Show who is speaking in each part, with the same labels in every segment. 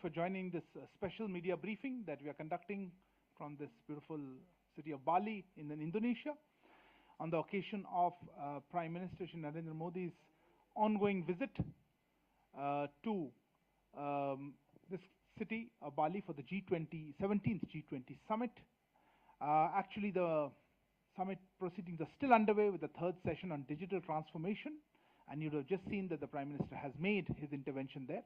Speaker 1: for joining this special media briefing that we are conducting from this beautiful city of Bali in Indonesia on the occasion of Prime Minister Shri Narendra Modi's ongoing visit to this city of Bali for the G20, 17th G20 summit. Actually, the summit proceedings are still underway with the third session on digital transformation, and you have just seen that the Prime Minister has made his intervention there.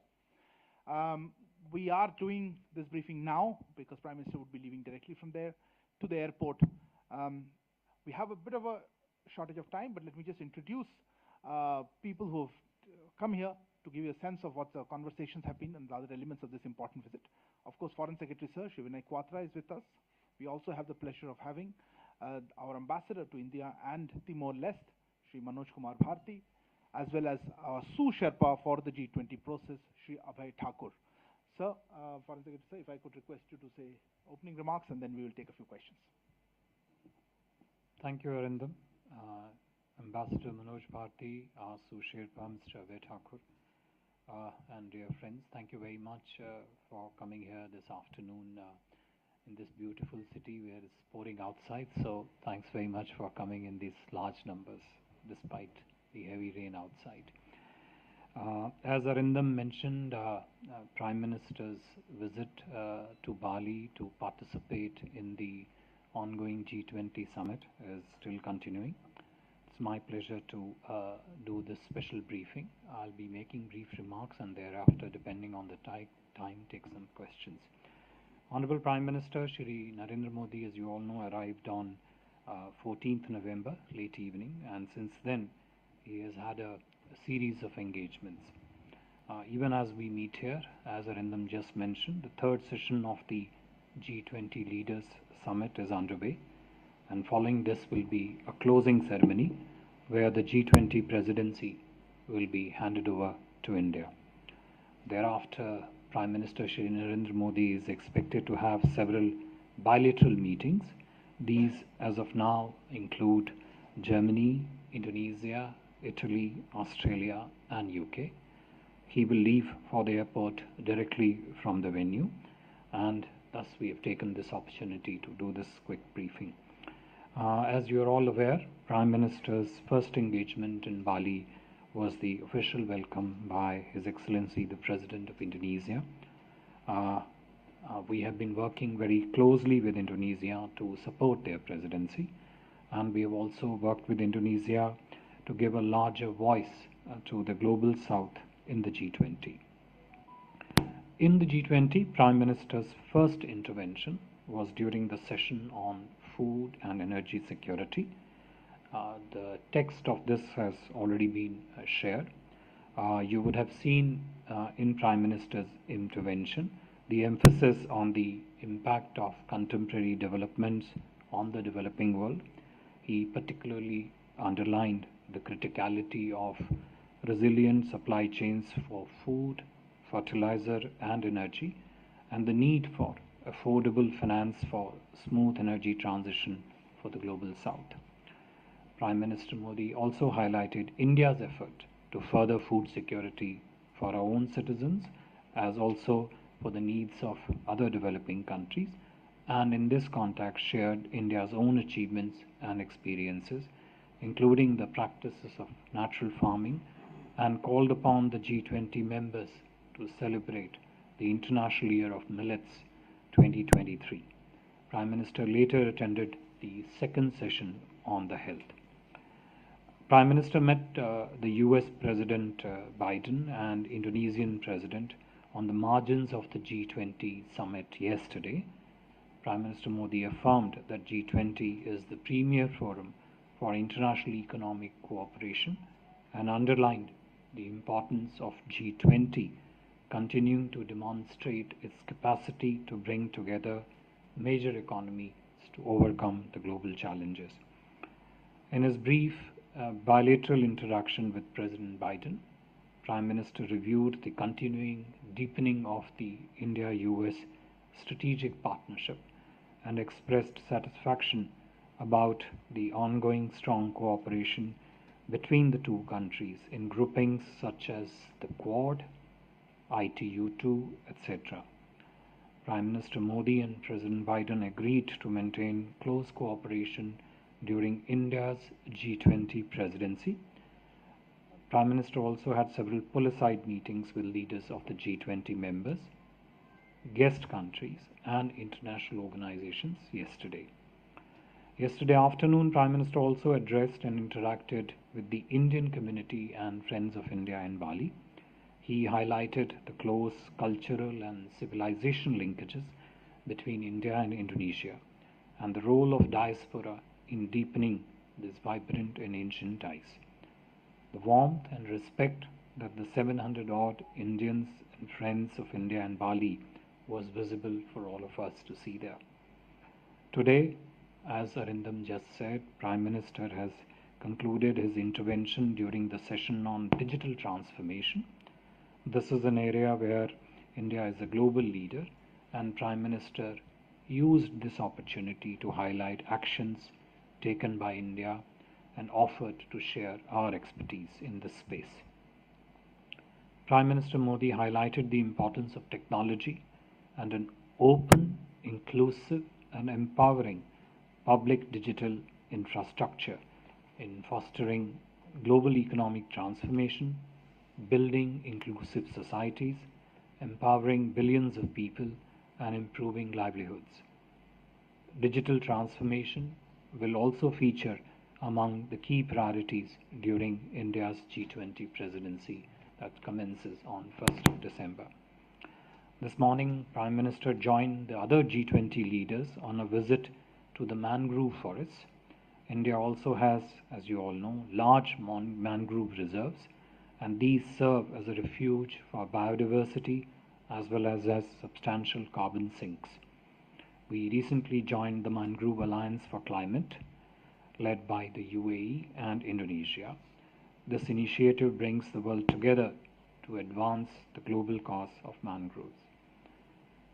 Speaker 1: We are doing this briefing now because Prime Minister would be leaving directly from there to the airport. We have a bit of a shortage of time, but let me just introduce people who have come here to give you a sense of what the conversations have been and the other elements of this important visit. Of course, Foreign Secretary Sir Shri Vinay Kwatra is with us. We also have the pleasure of having our ambassador to India and Timor-Leste, Shri Manoj Kumar Bharti, as well as our sous Sherpa for the G20 process, Shri Abhay Thakur. Sir, Foreign Secretary Sir, if I could request you to say opening remarks, and then we will take a few questions.
Speaker 2: Thank you, Arindam. Ambassador Manoj Bharti, our sous Sherpa, Mr. Abhay Thakur, and dear friends, thank you very much for coming here this afternoon in this beautiful city where it's pouring outside. So thanks very much for coming in these large numbers despite the heavy rain outside. As Arindam mentioned, Prime Minister's visit to Bali to participate in the ongoing G20 summit is still continuing. It's my pleasure to do this special briefing. I'll be making brief remarks and thereafter, depending on the time, take some questions. Honorable Prime Minister Shri Narendra Modi, as you all know, arrived on 14th November, late evening, and since then he has had a series of engagements. Even as we meet here, as Arindam just mentioned, the third session of the G20 Leaders Summit is underway, and following this will be a closing ceremony where the G20 presidency will be handed over to India. Thereafter, Prime Minister Shri Narendra Modi is expected to have several bilateral meetings. These, as of now, include Germany, Indonesia, Italy, Australia, and UK. He will leave for the airport directly from the venue, and thus we have taken this opportunity to do this quick briefing. As you are all aware, Prime Minister's first engagement in Bali was the official welcome by His Excellency the President of Indonesia. We have been working very closely with Indonesia to support their presidency, and we have also worked with Indonesia to give a larger voice to the global south in the G20. In the G20, Prime Minister's first intervention was during the session on food and energy security. The text of this has already been shared. You would have seen in Prime Minister's intervention the emphasis on the impact of contemporary developments on the developing world. He particularly underlined the criticality of resilient supply chains for food, fertilizer, and energy, and the need for affordable finance for smooth energy transition for the global south. Prime Minister Modi also highlighted India's effort to further food security for our own citizens, as also for the needs of other developing countries, and in this context shared India's own achievements and experiences, including the practices of natural farming, and called upon the G20 members to celebrate the International Year of Millets 2023. Prime Minister later attended the second session on the health. Prime Minister met the US President Biden and Indonesian President on the margins of the G20 summit yesterday. Prime Minister Modi affirmed that G20 is the premier forum for international economic cooperation and underlined the importance of G20 continuing to demonstrate its capacity to bring together major economies to overcome the global challenges. In his brief bilateral interaction with President Biden, Prime Minister reviewed the continuing deepening of the India-US strategic partnership and expressed satisfaction about the ongoing strong cooperation between the two countries in groupings such as the Quad, ITU2, etc. Prime Minister Modi and President Biden agreed to maintain close cooperation during India's G20 presidency. Prime Minister also had several pull-aside meetings with leaders of the G20 members, guest countries, and international organizations yesterday. Yesterday afternoon, Prime Minister also addressed and interacted with the Indian community and Friends of India in Bali. He highlighted the close cultural and civilization linkages between India and Indonesia and the role of diaspora in deepening these vibrant and ancient ties. The warmth and respect that the 700-odd Indians and Friends of India and Bali was visible for all of us to see there. Today, as Arindam just said, Prime Minister has concluded his intervention during the session on digital transformation. This is an area where India is a global leader, and Prime Minister used this opportunity to highlight actions taken by India and offered to share our expertise in this space. Prime Minister Modi highlighted the importance of technology and an open, inclusive, and empowering public digital infrastructure in fostering global economic transformation, building inclusive societies, empowering billions of people, and improving livelihoods. Digital transformation will also feature among the key priorities during India's G20 presidency that commences on 1st of December. This morning, Prime Minister joined the other G20 leaders on a visit to the mangrove forests. India also has, as you all know, large mangrove reserves, and these serve as a refuge for biodiversity as well as substantial carbon sinks. We recently joined the Mangrove Alliance for Climate, led by the UAE and Indonesia. This initiative brings the world together to advance the global cause of mangroves.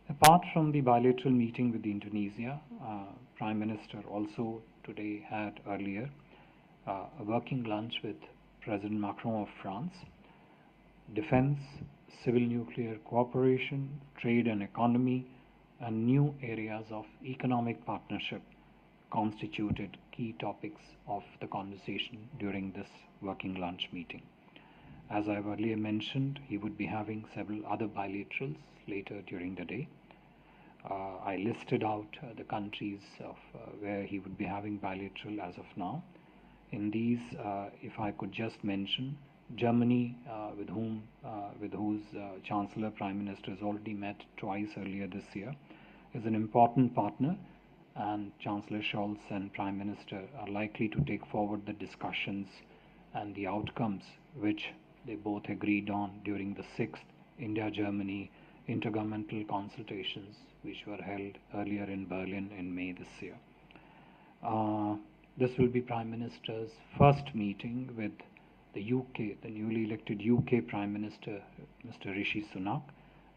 Speaker 2: Apart from the bilateral meeting with Indonesia, Prime Minister also today had earlier a working lunch with President Macron of France. Defense, civil nuclear cooperation, trade and economy, and new areas of economic partnership constituted key topics of the conversation during this working lunch meeting. As I've earlier mentioned, he would be having several other bilaterals later during the day. I listed out the countries of where he would be having bilateral as of now. In these, if I could just mention, Germany, with whose Chancellor Prime Minister has already met twice earlier this year, is an important partner, and Chancellor Scholz and Prime Minister are likely to take forward the discussions and the outcomes which they both agreed on during the 6th India-Germany intergovernmental consultations which were held earlier in Berlin in May this year. This will be Prime Minister's first meeting with the UK, the newly elected UK Prime Minister, Mr. Rishi Sunak,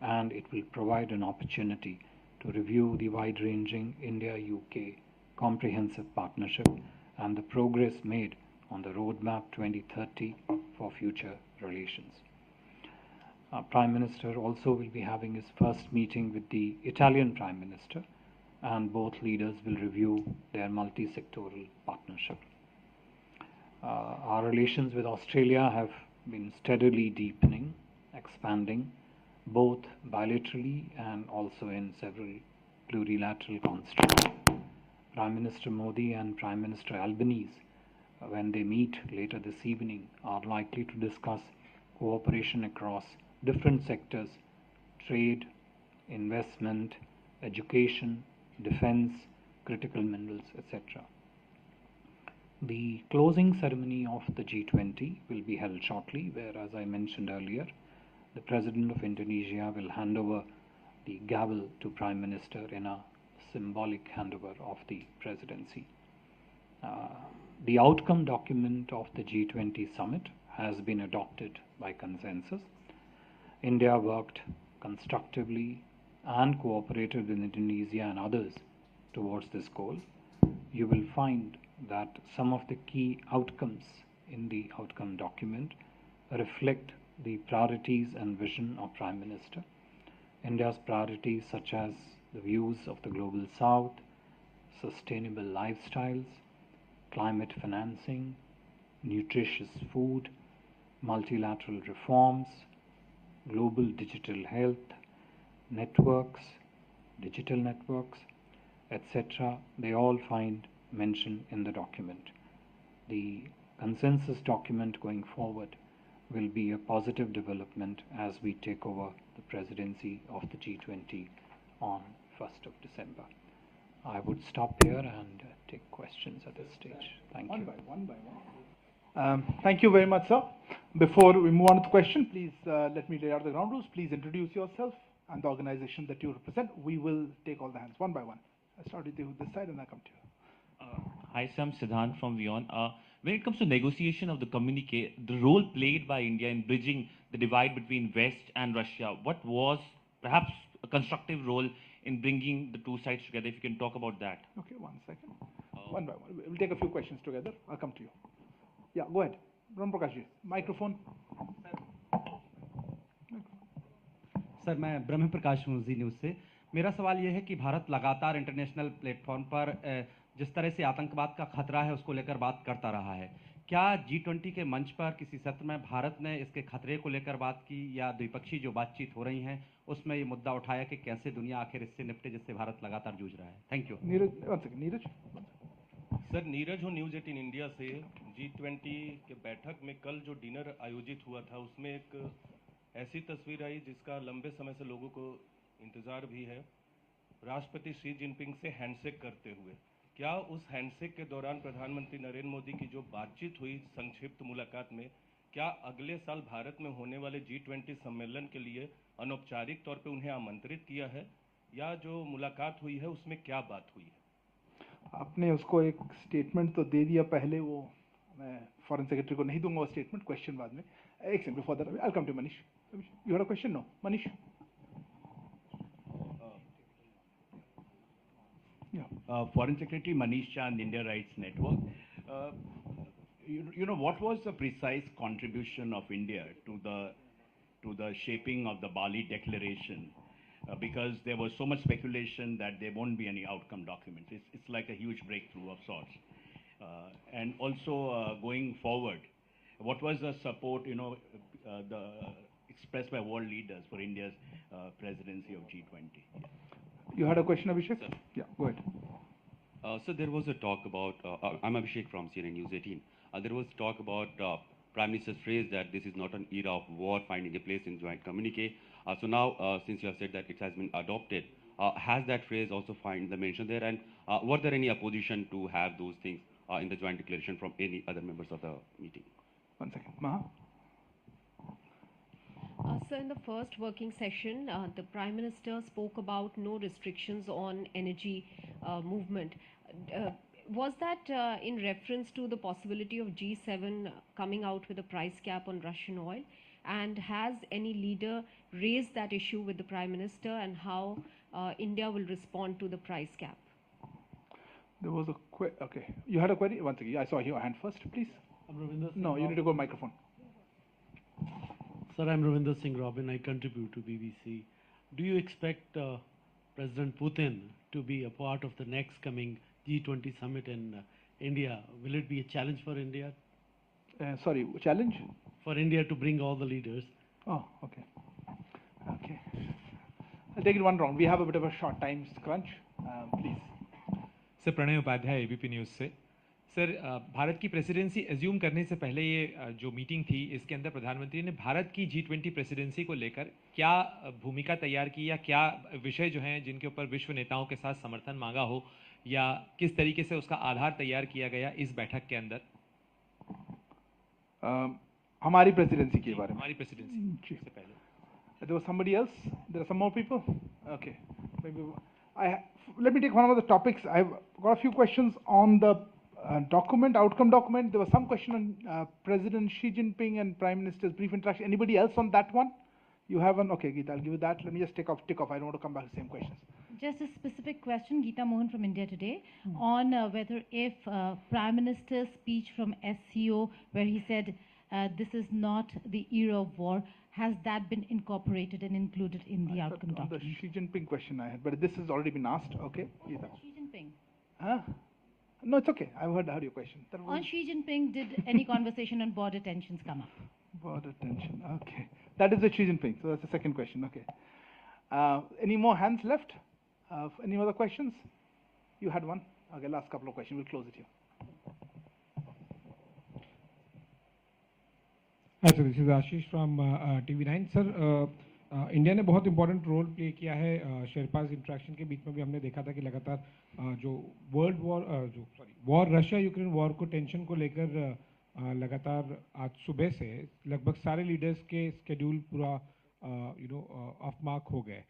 Speaker 2: and it will provide an opportunity to review the wide-ranging India-UK comprehensive partnership and the progress made on the Roadmap 2030 for future relations. Prime Minister also will be having his first meeting with the Italian Prime Minister, and both leaders will review their multi-sectoral partnership. Our relations with Australia have been steadily deepening, expanding, both bilaterally and also in several plurilateral constructs. Prime Minister Modi and Prime Minister Albanese, when they meet later this evening, are likely to discuss cooperation across different sectors: trade, investment, education, defense, critical minerals, etc. The closing ceremony of the G20 will be held shortly, where, as I mentioned earlier, the President of Indonesia will hand over the gavel to Prime Minister in a symbolic handover of the presidency. The outcome document of the G20 summit has been adopted by consensus. India worked constructively and cooperated with Indonesia and others towards this goal. You will find that some of the key outcomes in the outcome document reflect the priorities and vision of Prime Minister. India's priorities such as the views of the global south, sustainable lifestyles, climate financing, nutritious food, multilateral reforms, global digital health, networks, digital networks, etc. They all find mention in the document. The consensus document going forward will be a positive development as we take over the presidency of the G20 on 1st of December. I would stop here and take questions at this stage. Thank you.
Speaker 1: One by one. Thank you very much, sir. Before we move on to the question, please let me lay out the ground rules. Please introduce yourself and the organization that you represent. We will take all the hands one by one. I start with you this side and I come to you.
Speaker 3: Hi, Sam Siddhant from Vion. When it comes to negotiation of the communique, the role played by India in bridging the divide between West and Russia, what was perhaps a constructive role in bringing the two sides together? If you can talk about that.
Speaker 1: Okay, 1 second. One by one. We'll take a few questions together. I'll come to you. Yeah, go ahead. Ram Prakash ji, microphone.
Speaker 4: Sir मैं ब्रह्म प्रकाश हूँ जी news से। मेरा सवाल ये है कि भारत लगातार international platform पर जिस तरह से आतंकवाद का खतरा है उसको लेकर बात करता रहा है, क्या G20 के मंच पर किसी सत्र में भारत ने इसके खतरे को लेकर बात की या द्विपक्षीय जो बातचीत हो रही हैं उसमें ये मुद्दा उठाया कि कैसे दुनिया आखिर इससे निपटे जिससे भारत लगातार जूझ रहा है? Thank you.
Speaker 1: Neeraj.
Speaker 5: Sir Neeraj हूँ न्यूज़ 18 इंडिया से। G20 के बैठक में कल जो डिनर आयोजित हुआ था उसमें एक ऐसी तस्वीर आई जिसका लंबे समय से लोगों को इंतज़ार भी है, राष्ट्रपति शी जिनपिंग से हैंडशेक करते हुए। क्या उस हैंडशेक के दौरान प्रधानमंत्री नरेंद्र मोदी की जो बातचीत हुई संक्षिप्त मुलाकात में, क्या अगले साल भारत में होने वाले G20 सम्मेलन के लिए अनौपचारिक तौर पे उन्हें आमंत्रित किया है, या जो मुलाकात हुई है उसमें क्या बात हुई है?
Speaker 1: आपने उसको एक स्टेटमेंट तो दे दिया पहले, वो मैं फॉरेन सेक्रेटरी को नहीं दूंगा वो स्टेटमेंट, क्वेश्चन बाद में। एक second before that I will come to Manish. You had a question? No Manish.
Speaker 6: Foreign Secretary Manish Chand, India Rights Network. You know, what was the precise contribution of India to the shaping of the Bali Declaration? Because there was so much speculation that there won't be any outcome documents. It's like a huge breakthrough of sorts. And also going forward, what was the support, expressed by world leaders for India's presidency of G20?
Speaker 1: You had a question, Abhishek? Sir. Yeah, go ahead.
Speaker 7: So there was a talk about, I'm Abhishek from CNN News 18. There was talk about Prime Minister's phrase that this is not an era of war finding a place in joint communique. So now, since you have said that it has been adopted, has that phrase also find the mention there? And were there any opposition to have those things in the joint declaration from any other members of the meeting?
Speaker 1: 1 second. Maha?
Speaker 8: So in the first working session, the Prime Minister spoke about no restrictions on energy movement. Was that in reference to the possibility of G7 coming out with a price cap on Russian oil? And has any leader raised that issue with the Prime Minister, and how India will respond to the price cap?
Speaker 1: There was a okay. You had a query? Once again, I saw your hand first, please. No, you need to go microphone.
Speaker 9: Sir, I'm Ravinder Singh Robin. I contribute to BBC. Do you expect President Putin to be a part of the next coming G20 summit in India? Will it be a challenge for India?
Speaker 1: Sorry, challenge?
Speaker 9: For India to bring all the leaders.
Speaker 1: Oh, okay. Okay. I'll take it one round. We have a bit of a short time crunch. Please.
Speaker 10: Sir Pranay Upadhyay ABP news से। Sir Bharat की presidency assume करने से पहले ये जो meeting थी इसके अंदर प्रधानमंत्री ने भारत की G20 प्रेसिडेंसी को लेकर क्या भूमिका तैयार की, या क्या विषय जो हैं जिनके ऊपर विश्व नेताओं के साथ समर्थन मांगा हो, या किस तरीके से उसका आधार तैयार किया गया इस बैठक के अंदर?
Speaker 1: हमारी प्रेसिडेंसी के बारे में?
Speaker 10: हमारी प्रेसिडेंसी से पहले।
Speaker 1: There was somebody else? There are some more people? Okay. Maybe let me take one of the topics. I've got a few questions on the document, outcome document. There was some question on President Xi Jinping and Prime Minister's brief interaction. Anybody else on that one? You have one? Okay, Geeta, I'll give you that. Let me just tick off. I don't want to come back to the same questions.
Speaker 11: Just a specific question, Geeta Mohan from India Today, on whether if Prime Minister's speech from SCO, where he said this is not the era of war. Has that been incorporated and included in the outcome
Speaker 1: On the
Speaker 11: document?
Speaker 1: Xi Jinping question I had, but this has already been asked. Okay. Geeta.
Speaker 11: Xi Jinping.
Speaker 1: Huh? No, it's okay. I heard your question. That was
Speaker 11: On Xi Jinping, did any conversation on border tensions come up?
Speaker 1: border tension. Okay. That is the Xi Jinping. So that's the second question. Okay. Any more hands left? Any other questions? You had one. Okay, last couple of questions. We'll close it here.
Speaker 12: Hi sir, this is Ashish from TV9. Sir India ने बहुत important role play किया है शेरपाज interaction के बीच में भी हमने देखा था कि लगातार जो world war Russia Ukraine war को टेंशन को लेकर लगातार आज सुबह से लगभग सारे लीडर्स के स्केड्यूल पूरा ऑफ मार्क हो गए।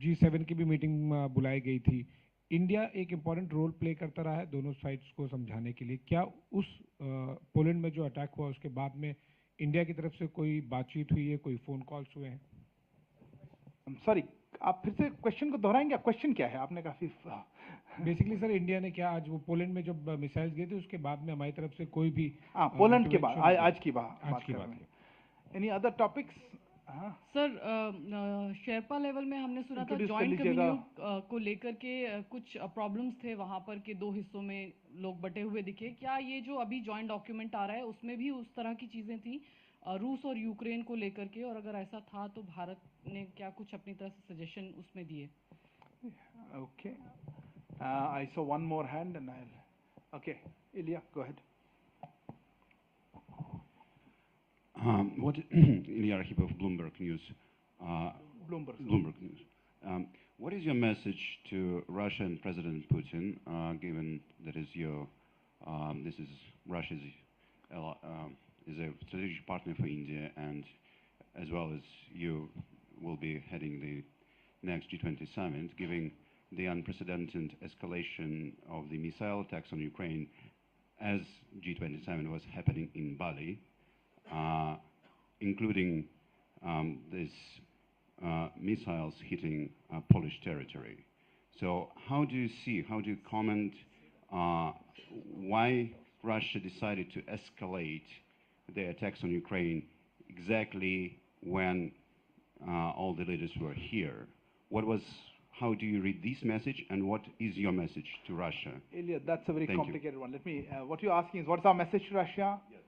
Speaker 12: G7 की भी मीटिंग बुलाई गई थी। इंडिया एक इम्पॉर्टेंट रोल प्ले करता रहा है दोनों साइड्स को समझाने के लिए। क्या उस पोलैंड में जो अटैक हुआ उसके बाद में इंडिया की तरफ से कोई बातचीत हुई है, कोई फोन कॉल्स हुए हैं?
Speaker 1: सॉरी, आप फिर से क्वेश्चन को दोहराएंगे? क्वेश्चन क्या है? आपने काफी
Speaker 12: बेसिकली सर इंडिया ने क्या आज वो पोलैंड में जब मिसाइल्स गए थे उसके बाद में हमारी तरफ से कोई भी
Speaker 1: पोलैंड के बाद आज की बात any other topics?
Speaker 13: Sir Sherpa level में हमने सुना था जॉइंट कम्युनिटी को लेकर के कुछ प्रॉब्लम्स थे वहां पर के दो हिस्सों में लोग बटे हुए दिखे। क्या ये जो अभी जॉइंट डॉक्यूमेंट आ रहा है उसमें भी उस तरह की चीजें थी रूस और यूक्रेन को लेकर के, और अगर ऐसा था तो भारत ने क्या कुछ अपनी तरफ से सजेशन उसमें दिए?
Speaker 1: Okay, I saw one more hand and I okay Ilya go ahead.
Speaker 7: Ilya Arkhipov of Bloomberg News.
Speaker 1: Bloomberg
Speaker 7: News. What is your message to Russia and President Putin, given that Russia is a strategic partner for India, and as well as you will be heading the next G20 summit, given the unprecedented escalation of the missile attacks on Ukraine as G20 summit was happening in Bali? Including these missiles hitting Polish territory. So how do you comment why Russia decided to escalate the attacks on Ukraine exactly when all the leaders were here? How do you read this message, and what is your message to Russia?
Speaker 1: Ilya, that's a very complicated one. Let me, what you're asking is what's our message to Russia? Yes.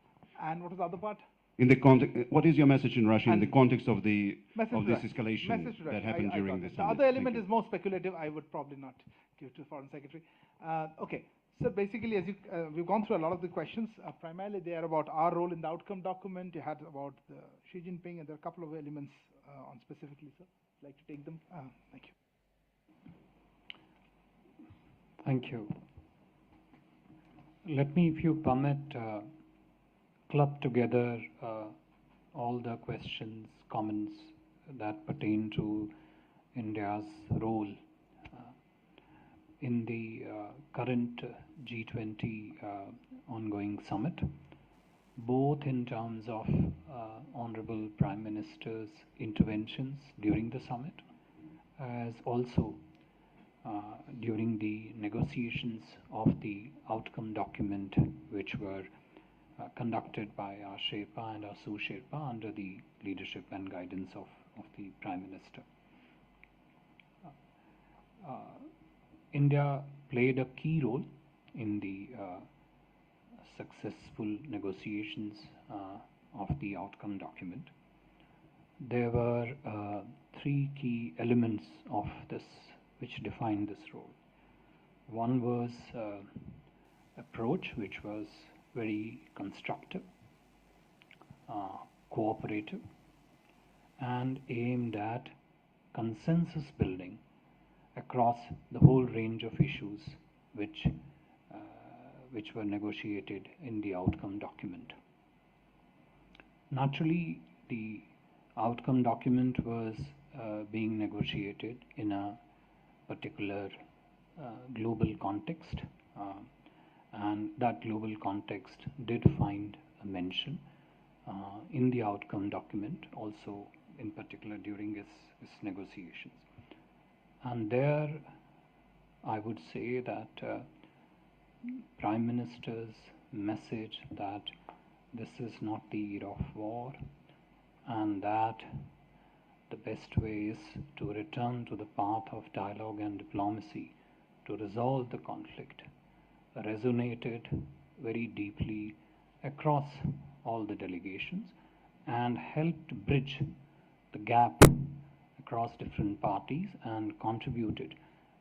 Speaker 1: And what is the other part?
Speaker 7: In the context, what is your message in Russia in the context of this escalation that happened during this summit?
Speaker 1: The other element is more speculative. I would probably not give to the Foreign Secretary. Okay, so basically, as we've gone through a lot of the questions. Primarily, they are about our role in the outcome document. You had about Xi Jinping, and there are a couple of elements on specifically. Sir, I'd like to take them. Thank you.
Speaker 2: Thank you. Let me, if you permit, club together all the questions, comments that pertain to India's role in the current G20 ongoing summit, both in terms of Honorable Prime Minister's interventions during the summit, as also during the negotiations of the outcome document, which were conducted by our Sherpa and our Sous-Sherpa under the leadership and guidance of the Prime Minister. India played a key role in the successful negotiations of the outcome document. There were three key elements of this which defined this role. One was approach, which was very constructive, cooperative, and aimed at consensus building across the whole range of issues which were negotiated in the outcome document. Naturally, the outcome document was being negotiated in a particular global context, and that global context did find a mention in the outcome document, also in particular during its negotiations. And there, I would say that Prime Minister's message that this is not the era of war, and that the best way is to return to the path of dialogue and diplomacy to resolve the conflict, resonated very deeply across all the delegations and helped bridge the gap across different parties and contributed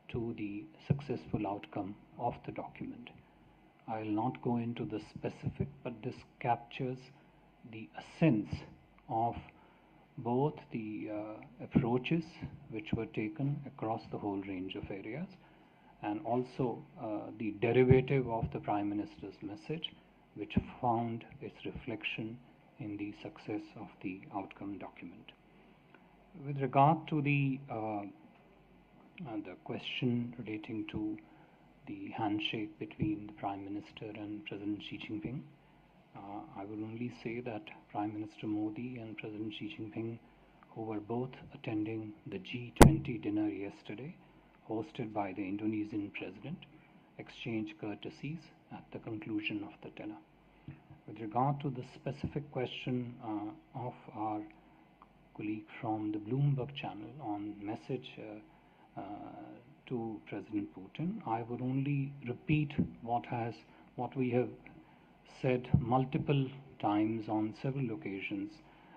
Speaker 2: to the successful outcome of the document. I will not go into the specific, but this captures the essence of both the approaches which were taken across the whole range of areas, and also the derivative of the Prime Minister's message, which found its reflection in the success of the outcome document. With regard to the question relating to the handshake between the Prime Minister and President Xi Jinping, I will only say that Prime Minister Modi and President Xi Jinping, who were both attending the G20 dinner yesterday, hosted by the Indonesian President, exchanged courtesies at the conclusion of the dinner. With regard to the specific question of our colleague from the Bloomberg channel on message to President Putin, I would only repeat what we have said multiple times on several occasions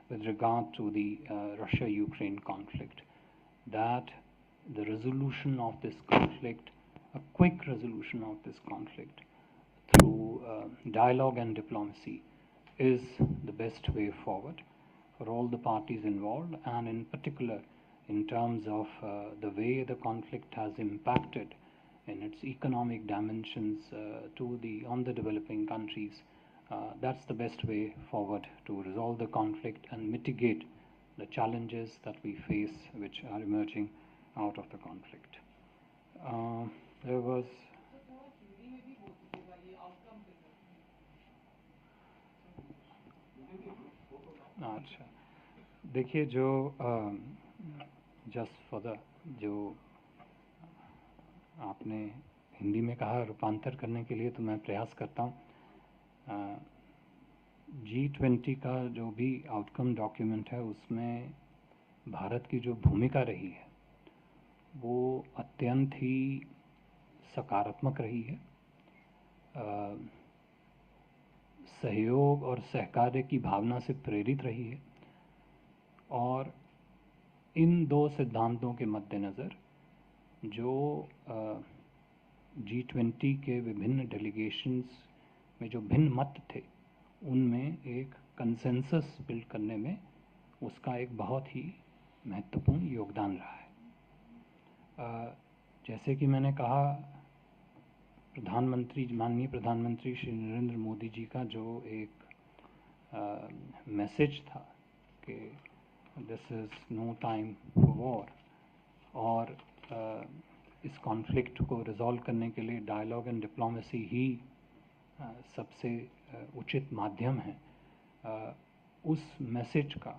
Speaker 2: with regard to the Russia-Ukraine conflict, that the resolution of this conflict, a quick resolution of this conflict through dialogue and diplomacy, is the best way forward for all the parties involved, and in particular in terms of the way the conflict has impacted in its economic dimensions on the developing countries. That's the best way forward to resolve the conflict and mitigate the challenges that we face which are emerging out of the conflict. There was अच्छा, देखिए जो just for the जो आपने हिंदी में कहा रूपांतर करने के लिए तो मैं प्रयास करता हूँ। G20 का जो भी आउटकम डॉक्यूमेंट है उसमें भारत की जो भूमिका रही है वो अत्यंत ही सकारात्मक रही है। सहयोग और सहकार्य की भावना से प्रेरित रही है, और इन दो सिद्धांतों के मद्देनज़र जो G20 के विभिन्न डेलीगेशंस में जो भिन्न मत थे उनमें एक कंसेंसस बिल्ड करने में उसका एक बहुत ही महत्वपूर्ण योगदान रहा है। जैसे कि मैंने कहा, माननीय प्रधानमंत्री श्री नरेंद्र मोदी जी का जो एक मैसेज था कि this is no time for war, और इस कॉन्फ्लिक्ट को रिजॉल्व करने के लिए डायलॉग एंड डिप्लोमेसी ही सबसे उचित माध्यम है, उस मैसेज का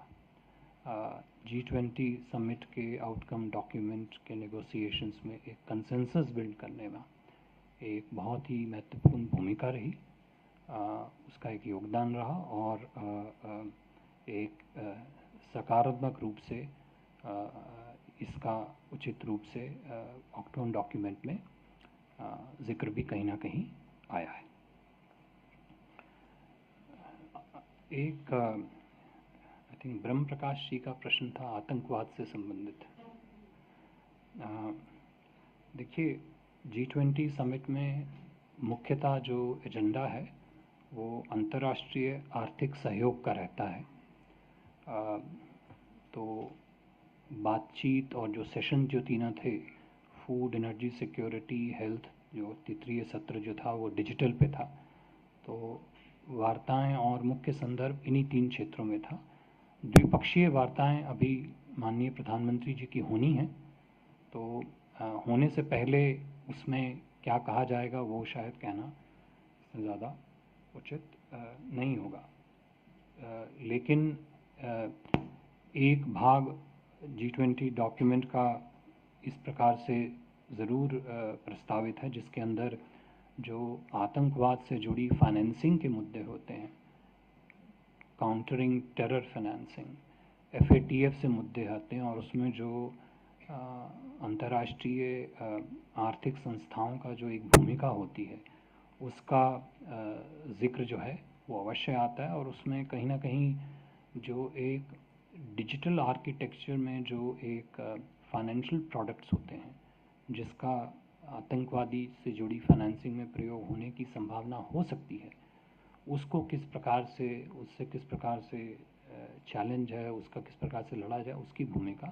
Speaker 2: G20 समिट के आउटकम डॉक्यूमेंट के नेगोशिएशंस में एक कंसेंसस बिल्ड करने में एक बहुत ही महत्वपूर्ण भूमिका रही, उसका एक योगदान रहा, और एक सकारात्मक रूप से इसका उचित रूप से आउटकम डॉक्यूमेंट में जिक्र भी कहीं ना कहीं आया है। एक आई थिंक ब्रह्म प्रकाश जी का प्रश्न था आतंकवाद से संबंधित। देखिए, G20 समिट में मुख्यतः जो एजेंडा है वो अंतर्राष्ट्रीय आर्थिक सहयोग का रहता है। तो बातचीत और जो सेशन जो तीनों थे, फूड, एनर्जी सिक्योरिटी, हेल्थ, जो तृतीय सत्र जो था वो डिजिटल पे था, तो वार्ताएं और मुख्य संदर्भ इन्हीं तीन क्षेत्रों में था। द्विपक्षीय वार्ताएं अभी माननीय प्रधानमंत्री जी की होनी है, तो होने से पहले उसमें क्या कहा जाएगा वो शायद कहना इससे ज़्यादा उचित नहीं होगा। लेकिन एक भाग G20 डॉक्यूमेंट का इस प्रकार से ज़रूर प्रस्तावित है जिसके अंदर जो आतंकवाद से जुड़ी फाइनेंसिंग के मुद्दे होते हैं काउंटरिंग टेरर फाइनेंसिंग FATF से मुद्दे आते हैं और उसमें जो अंतर्राष्ट्रीय आर्थिक संस्थाओं का जो एक भूमिका होती है उसका जिक्र जो है वो अवश्य आता है और उसमें कहीं ना कहीं जो एक डिजिटल आर्किटेक्चर में जो एक फाइनेंशियल प्रोडक्ट्स होते हैं जिसका आतंकवादी से जुड़ी फाइनेंसिंग में प्रयोग होने की संभावना हो सकती है उसको किस प्रकार से उससे किस प्रकार से चैलेंज है उसका किस प्रकार से लड़ा जाए उसकी भूमिका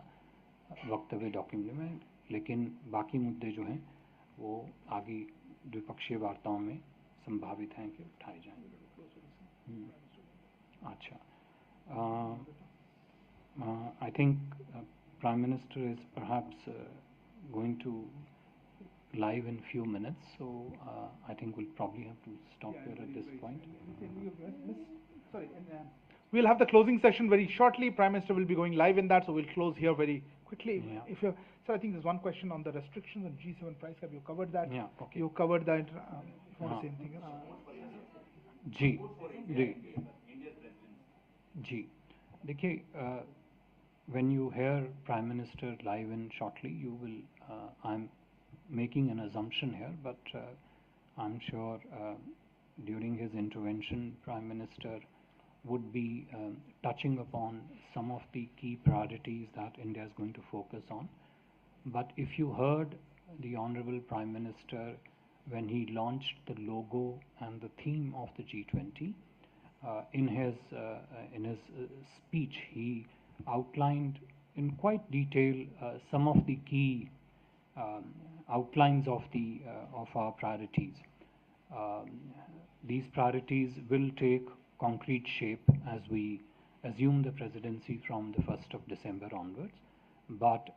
Speaker 2: वक्तव्य डॉक्यूमेंट में लेकिन बाकी मुद्दे जो हैं वो आगे द्विपक्षीय वार्ताओं में संभावित हैं कि उठाए जाएं। अच्छा I think Prime Minister is perhaps going to live in few minutes, so I think we'll probably have to stop here at this point.
Speaker 1: Sorry, we'll have the closing session very shortly. Prime Minister will be going live in that, so we'll close here very quickly.
Speaker 2: Yeah.
Speaker 1: If you, so I think there's one question on the restrictions on G7 price cap. You covered that.
Speaker 2: Yeah, okay.
Speaker 1: You covered that. If you want to say anything else?
Speaker 2: जी देखिए when you hear Prime Minister live in shortly, you will. I'm making an assumption here, but I'm sure during his intervention, Prime Minister would be touching upon some of the key priorities that India is going to focus on. But if you heard the Honorable Prime Minister when he launched the logo and the theme of the G20, in his speech, he outlined in quite detail some of the key outlines of our priorities. These priorities will take concrete shape as we assume the presidency from the 1st of December onwards, but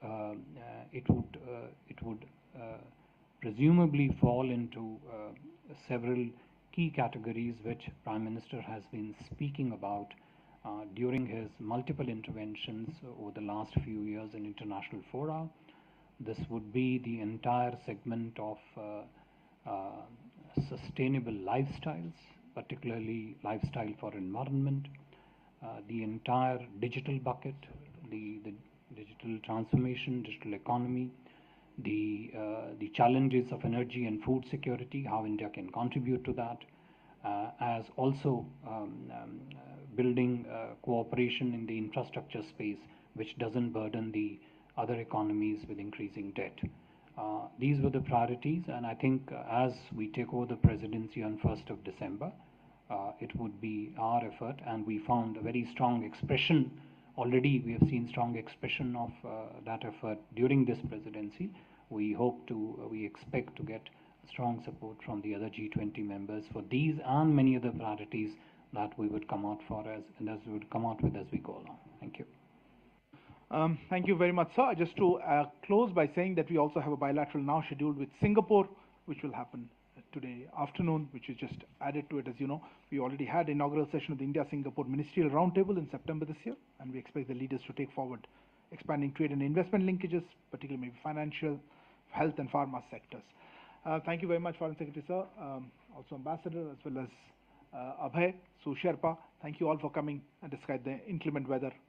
Speaker 2: it would presumably fall into several key categories which Prime Minister has been speaking about during his multiple interventions over the last few years in international fora. This would be the entire segment of sustainable lifestyles, particularly lifestyle for environment, the entire digital bucket, the digital transformation, digital economy, the challenges of energy and food security, how India can contribute to that, as also building cooperation in the infrastructure space, which doesn't burden the other economies with increasing debt. These were the priorities, and I think as we take over the presidency on 1st of December, it would be our effort, and we found a very strong expression. Already we have seen strong expression of that effort during this presidency. We expect to get strong support from the other G20 members for these and many other priorities that we would come out with as we go along. Thank you.
Speaker 1: Thank you very much, sir. Just to close by saying that we also have a bilateral now scheduled with Singapore, which will happen today afternoon, which is just added to it. As you know, we already had inaugural session of the India-Singapore Ministerial Roundtable in September this year, and we expect the leaders to take forward expanding trade and investment linkages, particularly maybe financial, health and pharma sectors. Thank you very much, Foreign Secretary, sir, also Ambassador, as well as Abhay, Sherpa. Thank you all for coming, and despite the inclement weather,